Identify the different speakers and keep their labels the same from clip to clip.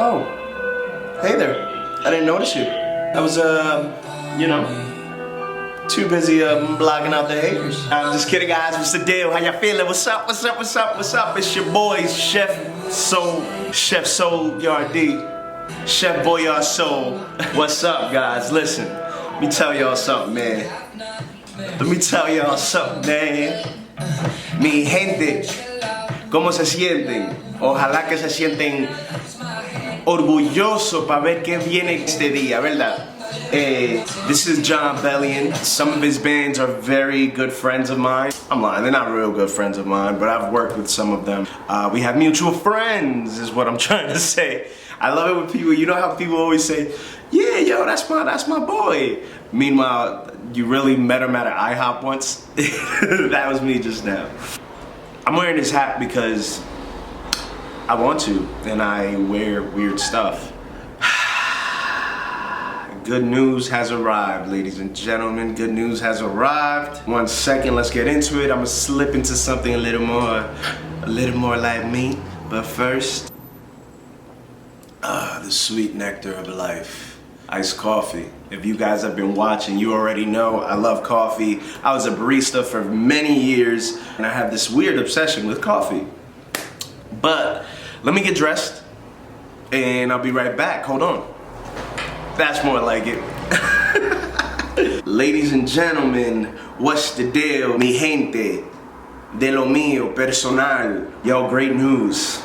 Speaker 1: Oh, hey there. I didn't notice you. I was, you know, too busy blogging out the haters. I'm just kidding, guys. What's the deal? How y'all feeling? What's up? What's up? What's up? What's up? It's your boys, Chef Soul Yardie, Chef Boyard Soul. What's up, guys? Listen, let me tell y'all something, man. Mi gente, ¿cómo se sienten? Ojalá que se sienten orgullosos para ver qué viene este día, ¿verdad? This is John Bellion. Some of his bands are very good friends of mine. I'm lying, they're not real good friends of mine, but I've worked with some of them. We have mutual friends, is what I'm trying to say. I love it when people, you know how people always say, yeah, yo, that's my boy. Meanwhile, you really met him at an IHOP once. That was me just now. I'm wearing this hat because I want to, and I wear weird stuff. Good news has arrived, ladies and gentlemen. Good news has arrived. 1 second, let's get into it. I'm gonna slip into something a little more like me. But first, the sweet nectar of life. Iced coffee. If you guys have been watching, you already know I love coffee. I was a barista for many years, and I have this weird obsession with coffee. But let me get dressed, and I'll be right back. Hold on. That's more like it. Ladies and gentlemen, what's the deal? Mi gente, de lo mío, personal. Yo, great news.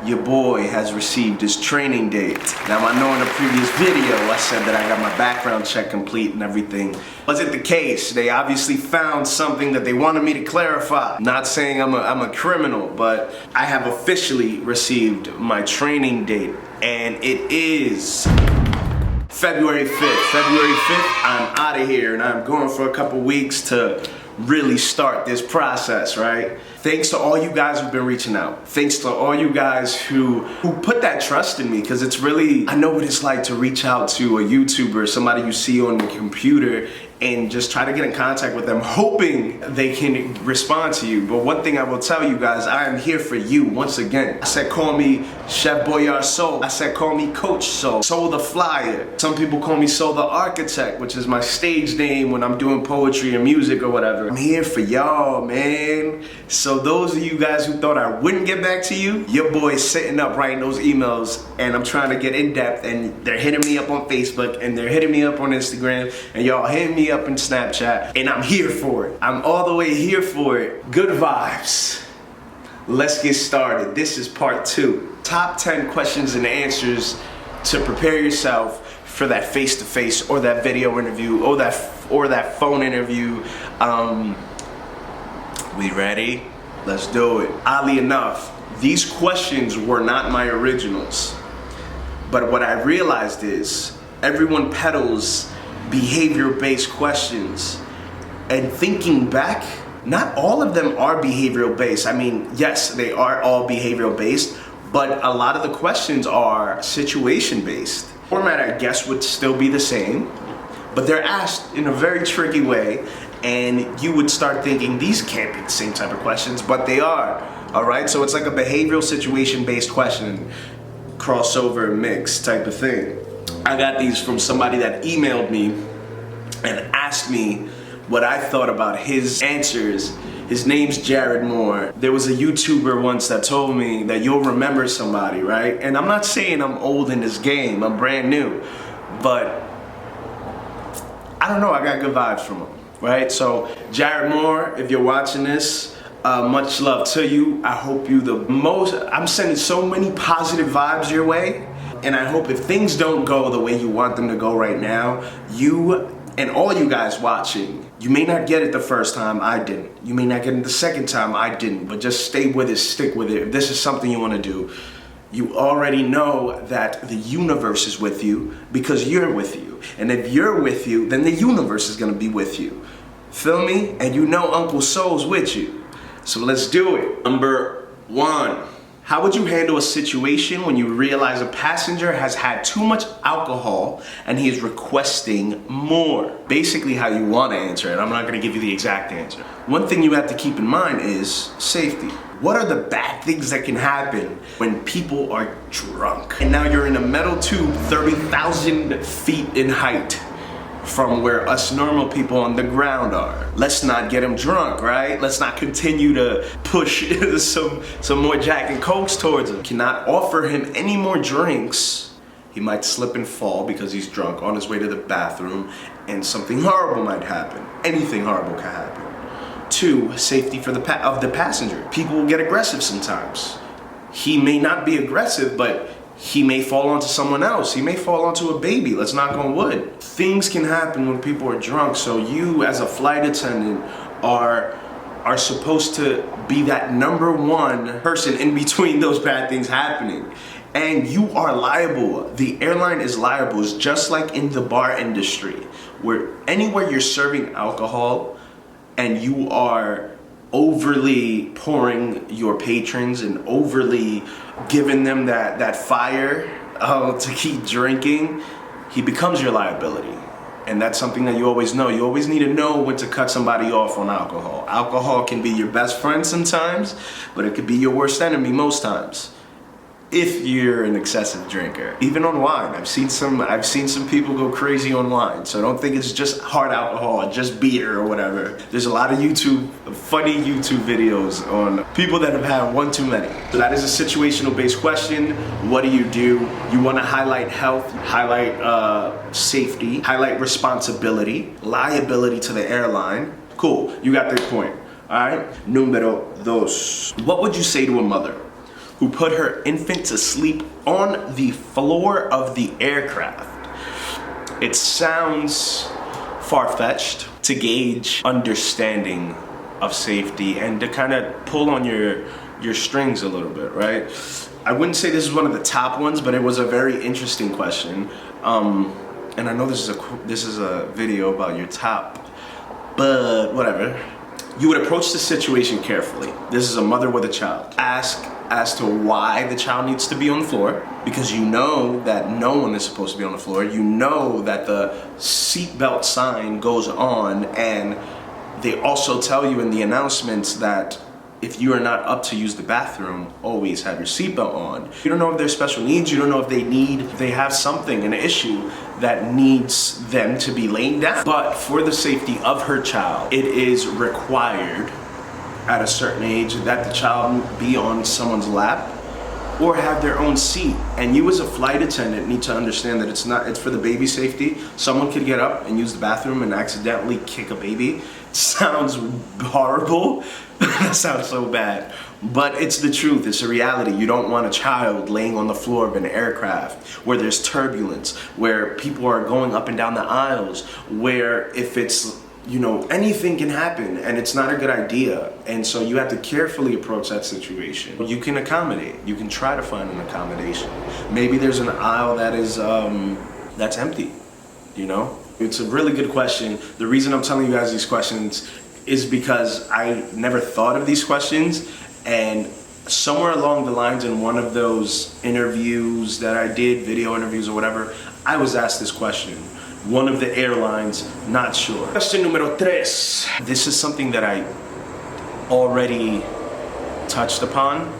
Speaker 1: Your boy has received his training date. Now I know in a previous video I said that I got my background check complete and everything. Wasn't the case. They obviously found something that they wanted me to clarify. Not saying I'm a criminal, but I have officially received my training date, and it is February 5th. February 5th, I'm out of here and I'm going for a couple weeks to really start this process, right? Thanks to all you guys who've been reaching out. Thanks to all you guys who put that trust in me, because it's really, I know what it's like to reach out to a YouTuber, somebody you see on the computer, and just try to get in contact with them, hoping they can respond to you. But one thing I will tell you guys, I am here for you once again. I said call me Chef Boyard Soul. I said call me Coach Soul. Soul the Flyer. Some people call me Soul the Architect, which is my stage name when I'm doing poetry and music or whatever. I'm here for y'all, man. So those of you guys who thought I wouldn't get back to you, your boy's sitting up writing those emails, and I'm trying to get in depth, and they're hitting me up on Facebook, and they're hitting me up on Instagram, and y'all hitting me up in Snapchat, and I'm here for it. I'm all the way here for it. Good vibes. Let's get started. This is part 2. Top 10 questions and answers to prepare yourself for that face-to-face or that video interview or that phone interview. We ready? Let's do it. Oddly enough, these questions were not my originals, but what I realized is everyone peddles behavior-based questions, and thinking back, not all of them are behavioral-based. I mean, yes, they are all behavioral-based, but a lot of the questions are situation-based. Format, I guess, would still be the same, but they're asked in a very tricky way, and you would start thinking, these can't be the same type of questions, but they are, all right? So it's like a behavioral situation-based question, crossover mix type of thing. I got these from somebody that emailed me and asked me what I thought about his answers. His name's Jared Moore. There was a YouTuber once that told me that you'll remember somebody, right? And I'm not saying I'm old in this game, I'm brand new, but I don't know, I got good vibes from him, right? So Jared Moore, if you're watching this, much love to you. I hope you the most, I'm sending so many positive vibes your way. And I hope if things don't go the way you want them to go right now, you and all you guys watching, you may not get it the first time, I didn't. You may not get it the second time, I didn't. But just stay with it, stick with it. If this is something you want to do, you already know that the universe is with you because you're with you. And if you're with you, then the universe is going to be with you. Feel me? And you know Uncle Soul's with you. So let's do it. Number 1. How would you handle a situation when you realize a passenger has had too much alcohol and he is requesting more? Basically how you want to answer it. I'm not going to give you the exact answer. One thing you have to keep in mind is safety. What are the bad things that can happen when people are drunk? And now you're in a metal tube 30,000 feet in height from where us normal people on the ground are. Let's not get him drunk, right? Let's not continue to push some more Jack and Cokes towards him. Cannot offer him any more drinks. He might slip and fall because he's drunk on his way to the bathroom, and something horrible might happen. Anything horrible can happen. 2, safety for the passenger. People will get aggressive sometimes. He may not be aggressive, but he may fall onto someone else. He may fall onto a baby. Let's knock on wood. Things can happen when people are drunk, so you as a flight attendant are supposed to be that number one person in between those bad things happening. And you are liable. The airline is liable. It's just like in the bar industry, where anywhere you're serving alcohol and you are overly pouring your patrons and overly giving them that fire to keep drinking, he becomes your liability. And that's something that you always know. You always need to know when to cut somebody off on alcohol. Alcohol can be your best friend sometimes, but it could be your worst enemy most times, if you're an excessive drinker. Even on wine, I've seen some people go crazy on wine. So don't think it's just hard alcohol or just beer or whatever. There's a lot of funny YouTube videos on people that have had one too many. So that is a situational based question. What do? You want to highlight health, highlight safety, highlight responsibility, liability to the airline. Cool, you got the point. All right, número 2. What would you say to a mother who put her infant to sleep on the floor of the aircraft? It sounds far-fetched. To gauge understanding of safety and to kind of pull on your strings a little bit, right? I wouldn't say this is one of the top ones, but it was a very interesting question. And I know this is a video about your top, but whatever. You would approach the situation carefully. This is a mother with a child. Ask as to why the child needs to be on the floor, because you know that no one is supposed to be on the floor. You know that the seatbelt sign goes on, and they also tell you in the announcements that if you are not up to use the bathroom, always have your seatbelt on. You don't know if there's special needs. You don't know if they have something, an issue that needs them to be laying down. But for the safety of her child, it is required at a certain age that the child be on someone's lap or have their own seat. And you as a flight attendant need to understand that it's for the baby safety. Someone could get up and use the bathroom and accidentally kick a baby. It sounds horrible. That sounds so bad. But it's the truth, it's a reality. You don't want a child laying on the floor of an aircraft where there's turbulence, where people are going up and down the aisles, where if it's, anything can happen, and it's not a good idea. And so you have to carefully approach that situation. You can accommodate. You can try to find an accommodation. Maybe there's an aisle that is that's empty. It's a really good question. The reason I'm telling you guys these questions is because I never thought of these questions, and somewhere along the lines in one of those interviews that I did, video interviews or whatever, I was asked this question. One of the airlines, not sure. Question número 3. This is something that I already touched upon,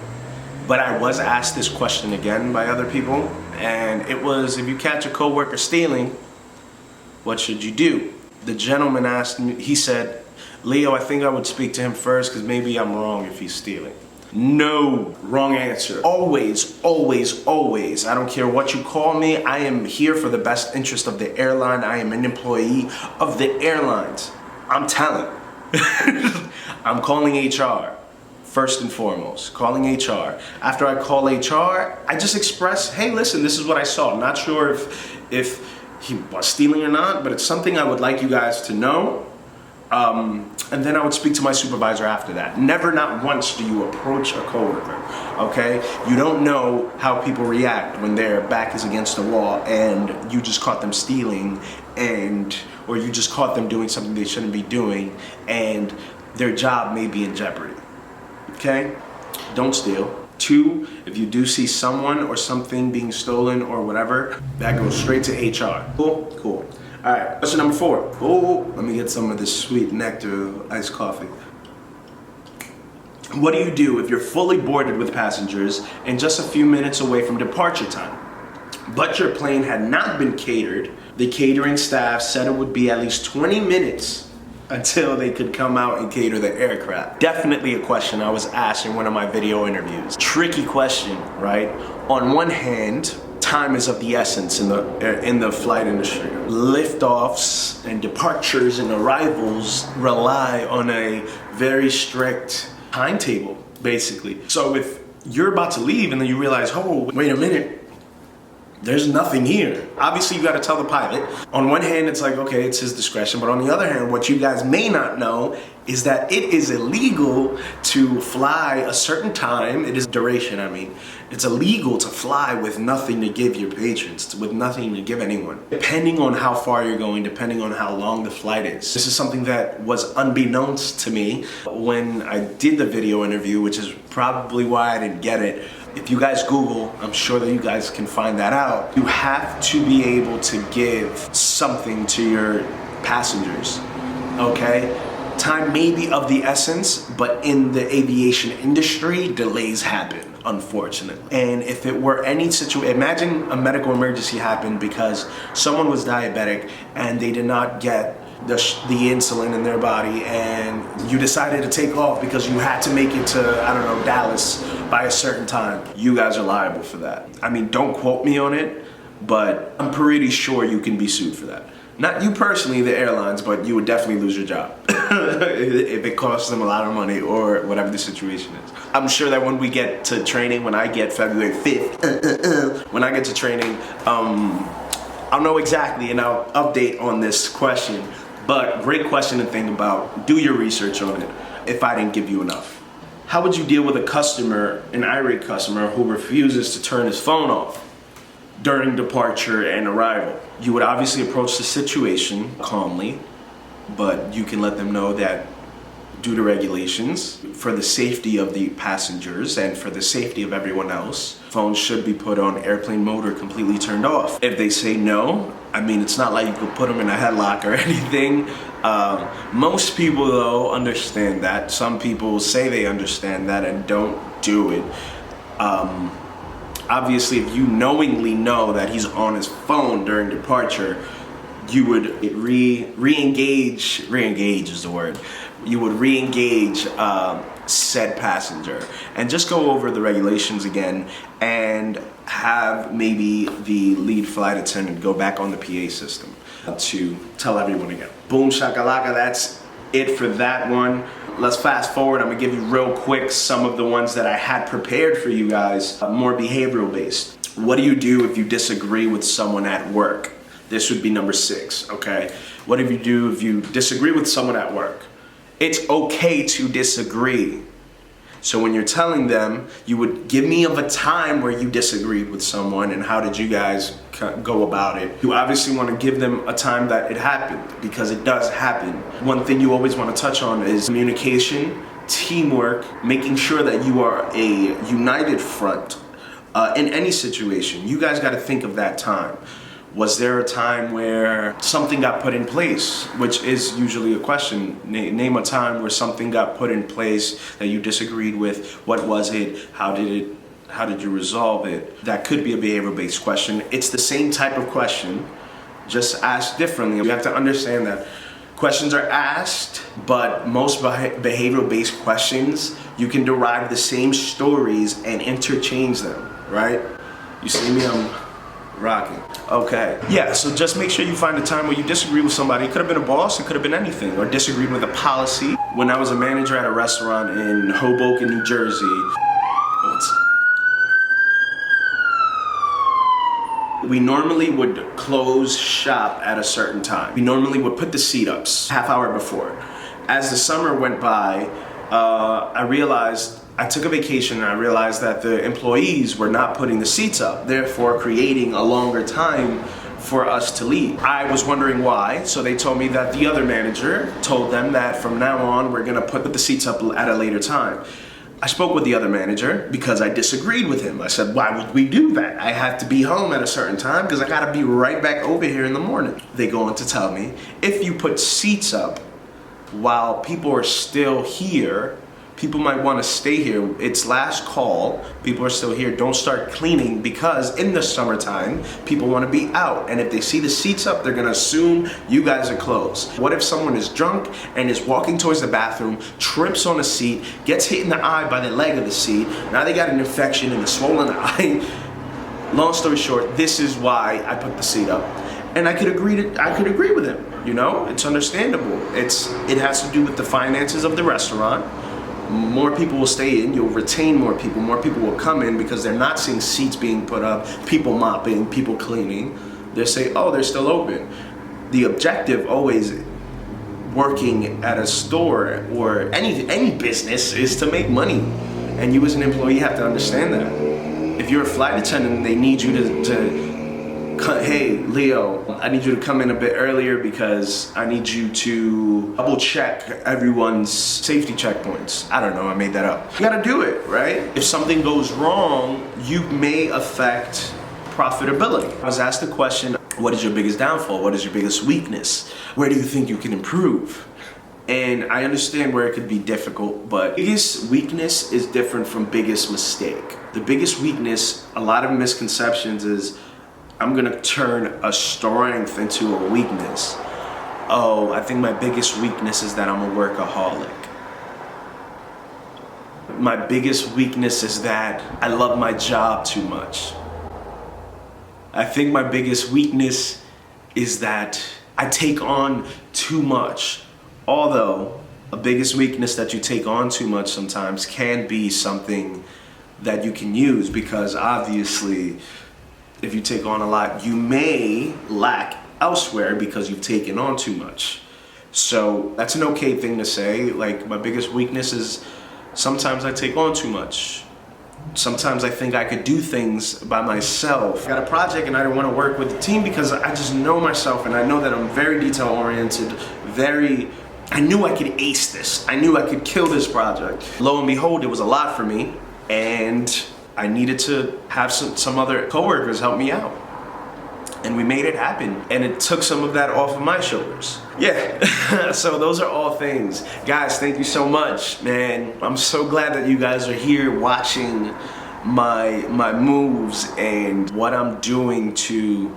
Speaker 1: but I was asked this question again by other people, and it was, if you catch a coworker stealing, what should you do? The gentleman asked me, he said, Leo, I think I would speak to him first because maybe I'm wrong if he's stealing. No, wrong answer. Always, always, always. I don't care what you call me. I am here for the best interest of the airline. I am an employee of the airlines. I'm talent. I'm calling HR. First and foremost, calling HR. After I call HR, I just express, hey, listen, this is what I saw. I'm not sure if he was stealing or not, but it's something I would like you guys to know. And then I would speak to my supervisor after that. Never, not once, do you approach a coworker, okay? You don't know how people react when their back is against the wall and you just caught them stealing, or you just caught them doing something they shouldn't be doing, and their job may be in jeopardy, okay? Don't steal. 2, if you do see someone or something being stolen or whatever, that goes straight to HR. Cool? Cool. All right, question number 4. Oh, let me get some of this sweet nectar iced coffee. What do you do if you're fully boarded with passengers and just a few minutes away from departure time? But your plane had not been catered. The catering staff said it would be at least 20 minutes until they could come out and cater the aircraft. Definitely a question I was asked in one of my video interviews. Tricky question, right? On one hand, time is of the essence in the flight industry. Liftoffs and departures and arrivals rely on a very strict timetable, basically. So if you're about to leave and then you realize, oh, wait a minute, there's nothing here. Obviously, you got to tell the pilot. On one hand, it's like, okay, it's his discretion. But on the other hand, what you guys may not know is that it is illegal to fly a certain time. It is duration, I mean. It's illegal to fly with nothing to give your patrons, with nothing to give anyone. Depending on how far you're going, depending on how long the flight is. This is something that was unbeknownst to me when I did the video interview, which is probably why I didn't get it. If you guys Google, I'm sure that you guys can find that out. You have to be able to give something to your passengers, okay? Time may be of the essence, but in the aviation industry, delays happen, unfortunately. And if it were any situation, imagine a medical emergency happened because someone was diabetic and they did not get the insulin in their body, and you decided to take off because you had to make it to, I don't know, Dallas by a certain time. You guys are liable for that. I mean, don't quote me on it, but I'm pretty sure you can be sued for that. Not you personally, the airlines, but you would definitely lose your job if it costs them a lot of money or whatever the situation is. I'm sure that when we get to training, when I get February 5th, when I get to training, I'll know exactly and I'll update on this question. But great question to think about. Do your research on it if I didn't give you enough. How would you deal with a customer, an irate customer, who refuses to turn his phone off during departure and arrival? You would obviously approach the situation calmly, but you can let them know that due to regulations, for the safety of the passengers and for the safety of everyone else, phones should be put on airplane mode or completely turned off. If they say no, I mean, it's not like you could put them in a headlock or anything. Most people, though, understand that. Some people say they understand that and don't do it. Obviously, if you knowingly know that he's on his phone during departure, you would re-engage is the word. You would re-engage said passenger and just go over the regulations again and have maybe the lead flight attendant go back on the PA system to tell everyone again. Boom shakalaka, that's it for that one. Let's fast forward. I'm gonna give you real quick some of the ones that I had prepared for you guys, more behavioral based. What do you do if you disagree with someone at work? This would be number 6, okay? What do you do if you disagree with someone at work? It's okay to disagree. So when you're telling them, you would give me of a time where you disagreed with someone and how did you guys go about it. You obviously want to give them a time that it happened, because it does happen. One thing you always want to touch on is communication, teamwork, making sure that you are a united front in any situation. You guys got to think of that time. Was there a time where something got put in place? Which is usually a question. Name a time where something got put in place that you disagreed with. What was it? How did you resolve it? That could be a behavior-based question. It's the same type of question, just asked differently. You have to understand that questions are asked, but most behavioral-based questions, you can derive the same stories and interchange them, right? You see me? I'm rocking. Okay. Yeah, so just make sure you find a time where you disagree with somebody. It could have been a boss, it could have been anything, or disagreed with a policy. When I was a manager at a restaurant in Hoboken, New Jersey, we normally would close shop at a certain time. We normally would put the seat ups half hour before. As the summer went by, I took a vacation and I realized that the employees were not putting the seats up, therefore creating a longer time for us to leave. I was wondering why, so they told me that the other manager told them that from now on we're gonna put the seats up at a later time. I spoke with the other manager because I disagreed with him. I said, why would we do that? I have to be home at a certain time because I gotta be right back over here in the morning. They go on to tell me, if you put seats up while people are still here, people might want to stay here. It's last call. People are still here. Don't start cleaning because in the summertime, people want to be out. And if they see the seats up, they're going to assume you guys are closed. What if someone is drunk and is walking towards the bathroom, trips on a seat, gets hit in the eye by the leg of the seat? Now they got an infection in the swollen eye. Long story short, this is why I put the seat up. And I could agree with him. You know, it's understandable. It has to do with the finances of the restaurant. More people will stay in, you'll retain more people will come in because they're not seeing seats being put up, people mopping, people cleaning. They'll say, oh, they're still open. The objective always working at a store or any business is to make money. And you as an employee have to understand that. If you're a flight attendant, they need you to hey, Leo, I need you to come in a bit earlier because I need you to double check everyone's safety checkpoints. I don't know, I made that up. You gotta do it, right? If something goes wrong, you may affect profitability. I was asked the question, what is your biggest downfall? What is your biggest weakness? Where do you think you can improve? And I understand where it could be difficult, but biggest weakness is different from biggest mistake. The biggest weakness, a lot of misconceptions is, I'm gonna turn a strength into a weakness. Oh, I think my biggest weakness is that I'm a workaholic. My biggest weakness is that I love my job too much. I think my biggest weakness is that I take on too much. Although, a biggest weakness that you take on too much sometimes can be something that you can use because obviously, if you take on a lot, you may lack elsewhere because you've taken on too much. So that's an okay thing to say. Like, my biggest weakness is sometimes I take on too much. Sometimes I think I could do things by myself. I got a project and I don't want to work with the team because I just know myself and I know that I'm very detail oriented, I knew I could ace this. I knew I could kill this project. Lo and behold, it was a lot for me and I needed to have some other coworkers help me out. And we made it happen. And it took some of that off of my shoulders. Yeah, so those are all things. Guys, thank you so much, man. I'm so glad that you guys are here watching my moves and what I'm doing to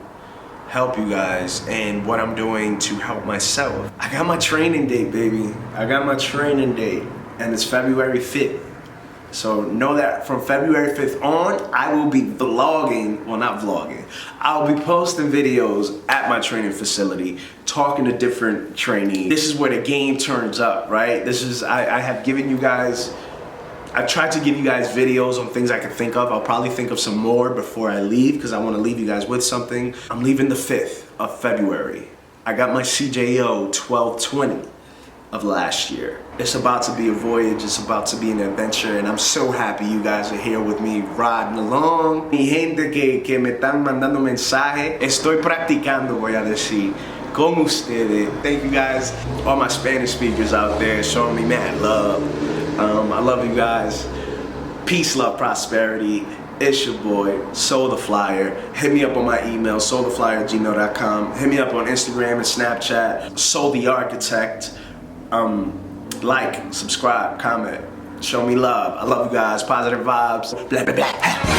Speaker 1: help you guys and what I'm doing to help myself. I got my training date, baby. I got my training date and it's February 5th. So know that from February 5th on, I will be vlogging, well not vlogging, I'll be posting videos at my training facility, talking to different trainees. This is where the game turns up, right? I have given you guys, I've tried to give you guys videos on things I can think of. I'll probably think of some more before I leave because I want to leave you guys with something. I'm leaving the 5th of February. I got my CJO 1220 of last year. It's about to be a voyage, it's about to be an adventure, and I'm so happy you guys are here with me riding along. Mi gente que me están mandando mensajes, estoy practicando, voy a decir, con ustedes. Thank you guys, all my Spanish speakers out there showing me mad love. I love you guys. Peace, love, prosperity. It's your boy, Soul the Flyer. Hit me up on my email, soultheflyer@gmail.com. Hit me up on Instagram and Snapchat, Soul the Architect. Like, subscribe, comment, show me love. I love you guys. Positive vibes. Blah, blah, blah.